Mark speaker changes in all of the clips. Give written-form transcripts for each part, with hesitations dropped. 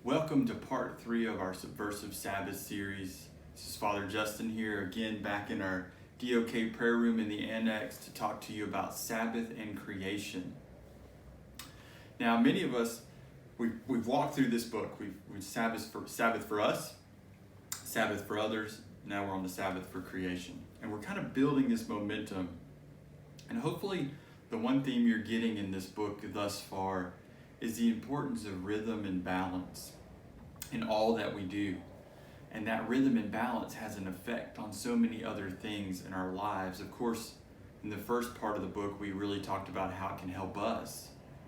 Speaker 1: Welcome to part 3 of our Subversive Sabbath series. This is Father Justin here again back in our DOK prayer room in the annex to talk to you about Sabbath and creation. Now, many of us, we've walked through this book. We've Sabbath for us, Sabbath for others. Now we're on the Sabbath for creation. And we're kind of building this momentum. And hopefully the one theme you're getting in this book thus far is the importance of rhythm and balance in all that we do. And that rhythm and balance has an effect on so many other things in our lives. Of course, in the first part of the book, we really talked about how it can help us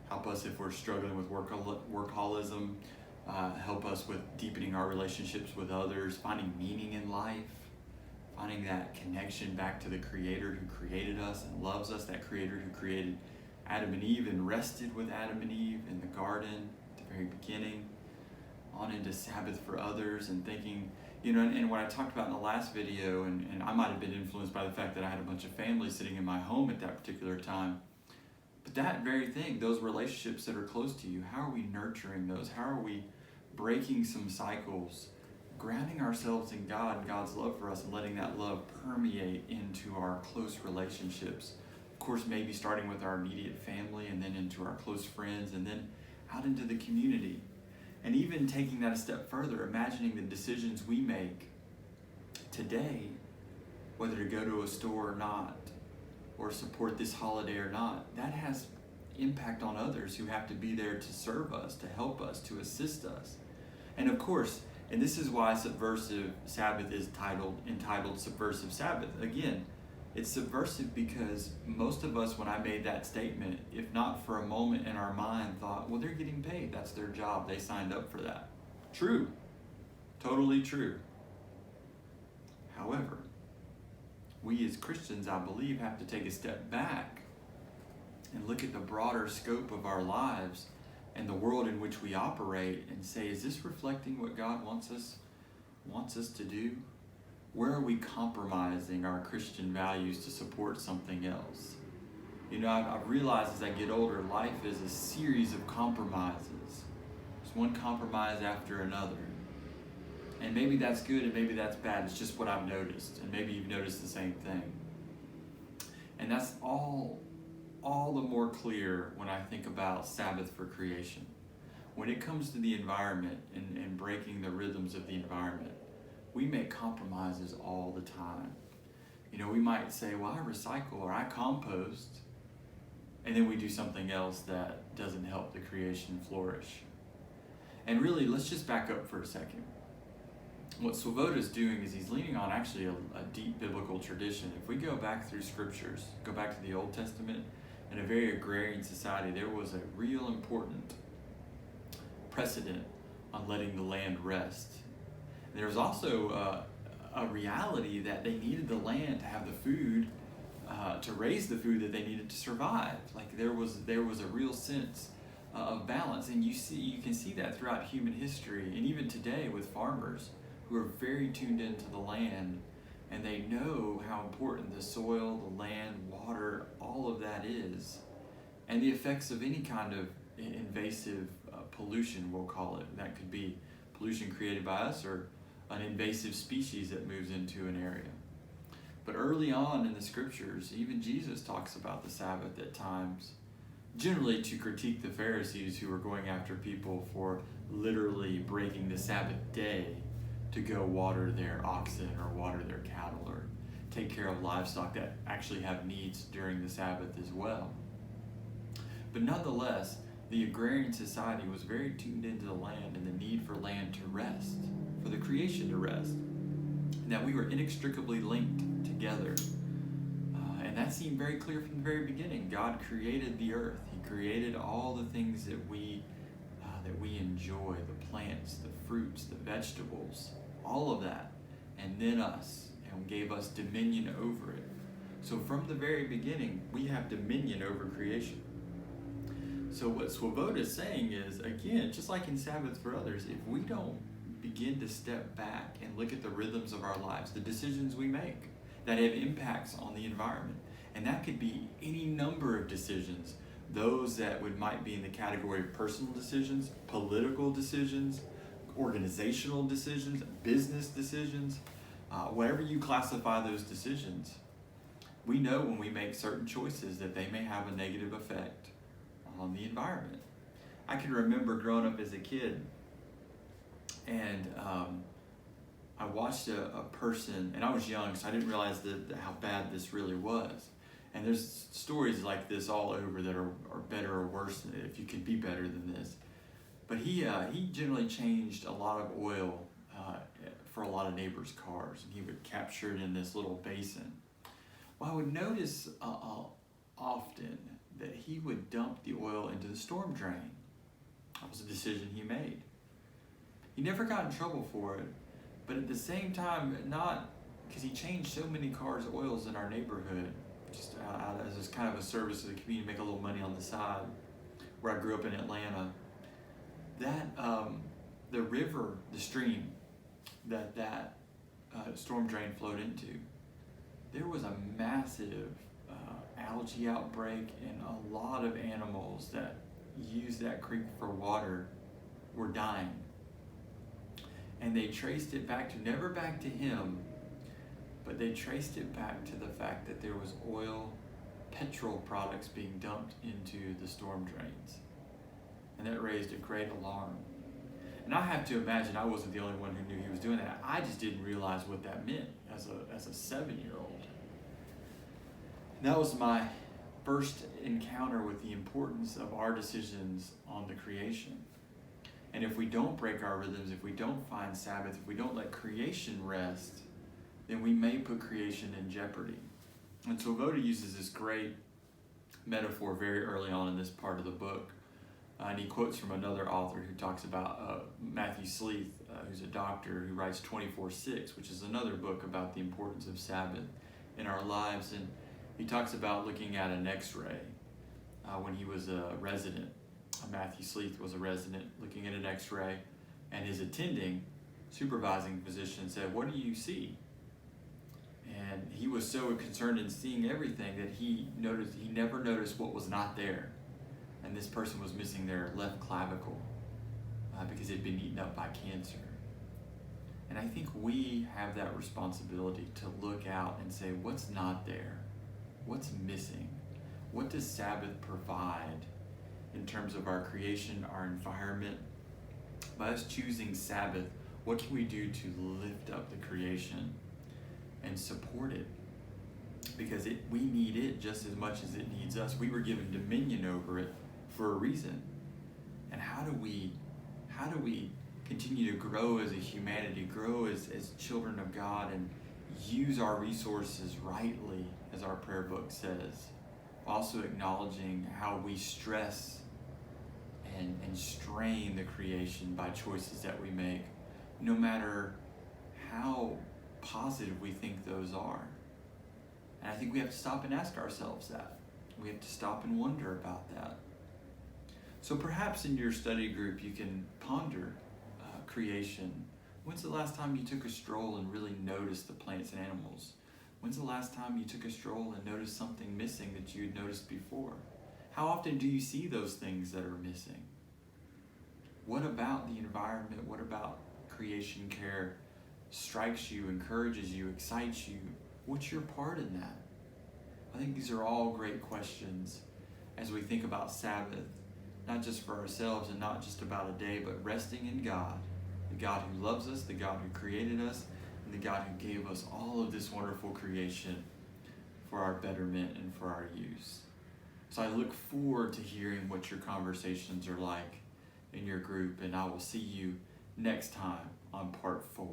Speaker 1: if we're struggling with workaholism, help us with deepening our relationships with others, finding meaning in life, finding that connection back to the Creator who created us and loves us, that Creator who created Adam and Eve and rested with Adam and Eve in the garden at the very beginning, on into Sabbath for others and thinking, and what I talked about in the last video, and I might have been influenced by the fact that I had a bunch of family sitting in my home at that particular time. But that very thing, those relationships that are close to you, how are we nurturing those? How are we breaking some cycles, grounding ourselves in God and God's love for us and letting that love permeate into our close relationships? Of course, maybe starting with our immediate family and then into our close friends and then out into the community. And even taking that a step further, imagining the decisions we make today, whether to go to a store or not, or support this holiday or not, that has impact on others who have to be there to serve us, to help us, to assist us. And of course, and this is why Subversive Sabbath is entitled Subversive Sabbath. Again, it's subversive because most of us, when I made that statement, if not for a moment in our mind, thought, well, they're getting paid. That's their job. They signed up for that. True. Totally true. However, we as Christians, I believe, have to take a step back and look at the broader scope of our lives and the world in which we operate and say, is this reflecting what God wants us to do? Where are we compromising our Christian values to support something else? I've realized as I get older, life is a series of compromises. There's one compromise after another. And maybe that's good and maybe that's bad. It's just what I've noticed. And maybe you've noticed the same thing. And that's all the more clear when I think about Sabbath for creation. When it comes to the environment and breaking the rhythms of the environment, we make compromises all the time. We might say, well, I recycle or I compost, and then we do something else that doesn't help the creation flourish. And really, let's just back up for a second. What Swoboda's doing is he's leaning on actually a deep biblical tradition. If we go back through scriptures, go back to the Old Testament, in a very agrarian society, there was a real important precedent on letting the land rest. There was also a reality that they needed the land to have the food, to raise the food that they needed to survive. Like there was a real sense of balance, and you can see that throughout human history, and even today with farmers who are very tuned into the land, and they know how important the soil, the land, water, all of that is, and the effects of any kind of invasive pollution, we'll call it. That could be pollution created by us or an invasive species that moves into an area. But early on in the scriptures, even Jesus talks about the Sabbath at times, generally to critique the Pharisees who were going after people for literally breaking the Sabbath day to go water their oxen or water their cattle or take care of livestock that actually have needs during the Sabbath as well. But nonetheless, the agrarian society was very tuned into the land and the need for land to rest, for the creation to rest, and that we were inextricably linked together. And that seemed very clear from the very beginning. God created the earth. He created all the things that we enjoy, the plants, the fruits, the vegetables, all of that, and then us, and gave us dominion over it. So from the very beginning, we have dominion over creation. So what Swoboda is saying is, again, just like in Sabbath for others, if we don't begin to step back and look at the rhythms of our lives, the decisions we make that have impacts on the environment, and that could be any number of decisions, those that might be in the category of personal decisions, political decisions, organizational decisions, business decisions, whatever you classify those decisions, we know when we make certain choices that they may have a negative effect on the environment. I can remember growing up as a kid, and I watched a person, and I was young, so I didn't realize how bad this really was. And there's stories like this all over that are better or worse, if you could be better than this. But he generally changed a lot of oil for a lot of neighbors' cars, and he would capture it in this little basin. Well, I would notice often that he would dump the oil into the storm drain. That was a decision he made. He never got in trouble for it, but at the same time, not because he changed so many cars' oils in our neighborhood, just out as kind of a service to the community, make a little money on the side, where I grew up in Atlanta. That the river, the stream that storm drain flowed into, there was a massive algae outbreak, and a lot of animals that used that creek for water were dying. And they traced it back to, never back to him, but they traced it back to the fact that there was petrol products being dumped into the storm drains. And that raised a great alarm. And I have to imagine I wasn't the only one who knew he was doing that. I just didn't realize what that meant as a 7-year-old. And that was my first encounter with the importance of our decisions on the creation. And if we don't break our rhythms, if we don't find Sabbath, if we don't let creation rest, then we may put creation in jeopardy. And so Voda uses this great metaphor very early on in this part of the book. And he quotes from another author who talks about Matthew Sleeth, who's a doctor who writes 24/6, which is another book about the importance of Sabbath in our lives. And he talks about looking at an x-ray when he was a resident. Matthew Sleeth was a resident looking at an x-ray, and his attending, supervising physician said, "What do you see?" And he was so concerned in seeing everything that he never noticed what was not there. And this person was missing their left clavicle because it had been eaten up by cancer. And I think we have that responsibility to look out and say, what's not there? What's missing? What does Sabbath provide in terms of our creation, our environment? By us choosing Sabbath, what can we do to lift up the creation and support it? Because we need it just as much as it needs us. We were given dominion over it for a reason. And how do we continue to grow as a humanity, grow as children of God, and use our resources rightly, as our prayer book says, also acknowledging how we stress and strain the creation by choices that we make, no matter how positive we think those are. And I think we have to stop and ask ourselves that. We have to stop and wonder about that. So perhaps in your study group you can ponder creation. When's the last time you took a stroll and really noticed the plants and animals? When's the last time you took a stroll and noticed something missing that you had noticed before? How often do you see those things that are missing? What about the environment? What about creation care strikes you, encourages you, excites you? What's your part in that? I think these are all great questions as we think about Sabbath, not just for ourselves and not just about a day, but resting in God, the God who loves us, the God who created us, and the God who gave us all of this wonderful creation for our betterment and for our use. So I look forward to hearing what your conversations are like in your group, and I will see you next time on part 4.